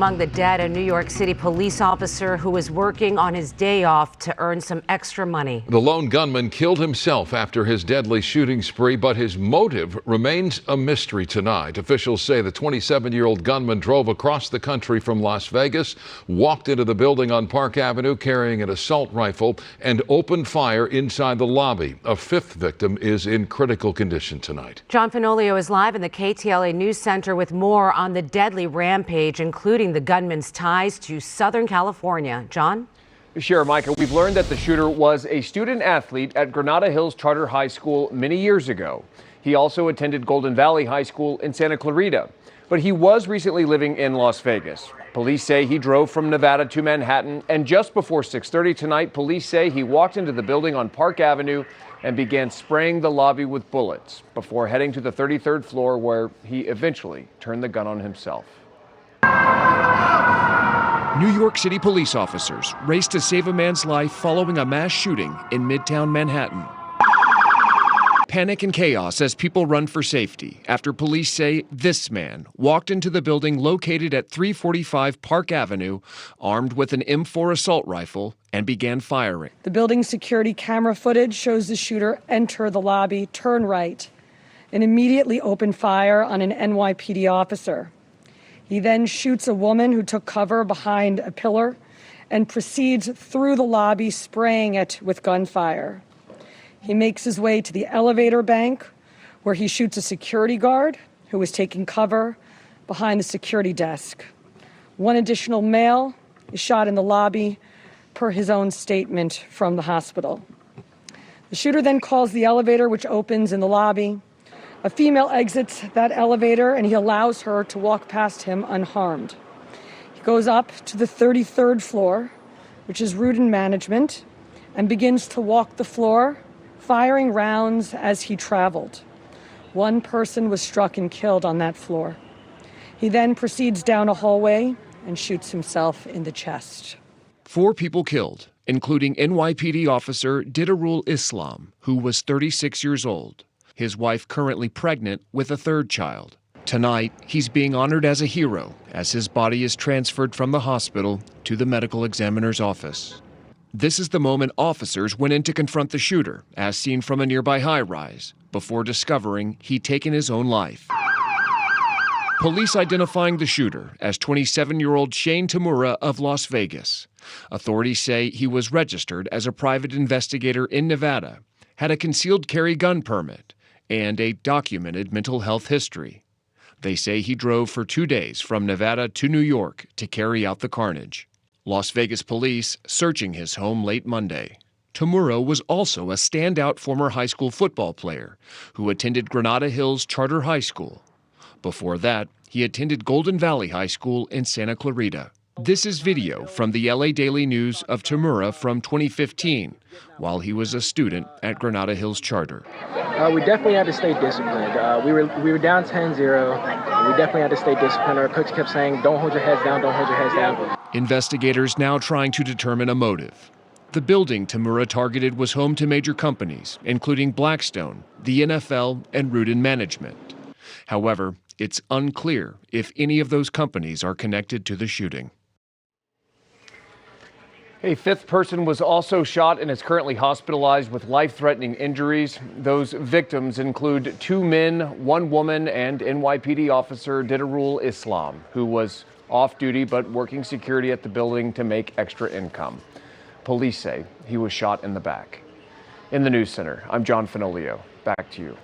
Among the dead, a New York City police officer who was working on his day off to earn some extra money. The lone gunman killed himself after his deadly shooting spree, but his motive remains a mystery tonight. Officials say the 27-year-old gunman drove across the country from Las Vegas, walked into the building on Park Avenue carrying an assault rifle, and opened fire inside the lobby. A fifth victim is in critical condition tonight. John Fenoglio is live in the KTLA News Center with more on the deadly rampage, including the gunman's ties to Southern California. John? Sure, Micah. We've learned that the shooter was a student athlete at Granada Hills Charter High School many years ago. He also attended Golden Valley High School in Santa Clarita, but he was recently living in Las Vegas. Police say he drove from Nevada to Manhattan, and just before 6:30 tonight, police say he walked into the building on Park Avenue and began spraying the lobby with bullets before heading to the 33rd floor, where he eventually turned the gun on himself. New York City police officers raced to save a man's life following a mass shooting in Midtown Manhattan. Panic and chaos as people run for safety after police say this man walked into the building located at 345 Park Avenue armed with an M4 assault rifle and began firing. The building's security camera footage shows the shooter enter the lobby, turn right, and immediately open fire on an NYPD officer. He then shoots a woman who took cover behind a pillar and proceeds through the lobby, spraying it with gunfire. He makes his way to the elevator bank, where he shoots a security guard who was taking cover behind the security desk. One additional male is shot in the lobby, per his own statement from the hospital. The shooter then calls the elevator, which opens in the lobby. A female exits that elevator, and he allows her to walk past him unharmed. He goes up to the 33rd floor, which is Rudin Management, and begins to walk the floor, firing rounds as he traveled. One person was struck and killed on that floor. He then proceeds down a hallway and shoots himself in the chest. 4 people killed, including NYPD officer Didarul Islam, who was 36 years old. His wife currently pregnant with a 3rd child. Tonight, he's being honored as a hero as his body is transferred from the hospital to the medical examiner's office. This is the moment officers went in to confront the shooter, as seen from a nearby high-rise, before discovering he'd taken his own life. Police identifying the shooter as 27-year-old Shane Tamura of Las Vegas. Authorities say he was registered as a private investigator in Nevada, had a concealed carry gun permit, and a documented mental health history. They say he drove for 2 days from Nevada to New York to carry out the carnage. Las Vegas police searching his home late Monday. Tamura was also a standout former high school football player who attended Granada Hills Charter High School. Before that, he attended Golden Valley High School in Santa Clarita. This is video from the LA Daily News of Tamura from 2015, while he was a student at Granada Hills Charter. We definitely had to stay disciplined. We were down 10-0. We definitely had to stay disciplined. Our coach kept saying, don't hold your heads down, don't hold your heads down. Investigators now trying to determine a motive. The building Tamura targeted was home to major companies, including Blackstone, the NFL, and Rudin Management. However, it's unclear if any of those companies are connected to the shooting. A 5th person was also shot and is currently hospitalized with life-threatening injuries. Those victims include 2 men, 1 woman, and NYPD officer Didarul Islam, who was off duty but working security at the building to make extra income. Police say he was shot in the back. In the news center, I'm John Fenoglio. Back to you.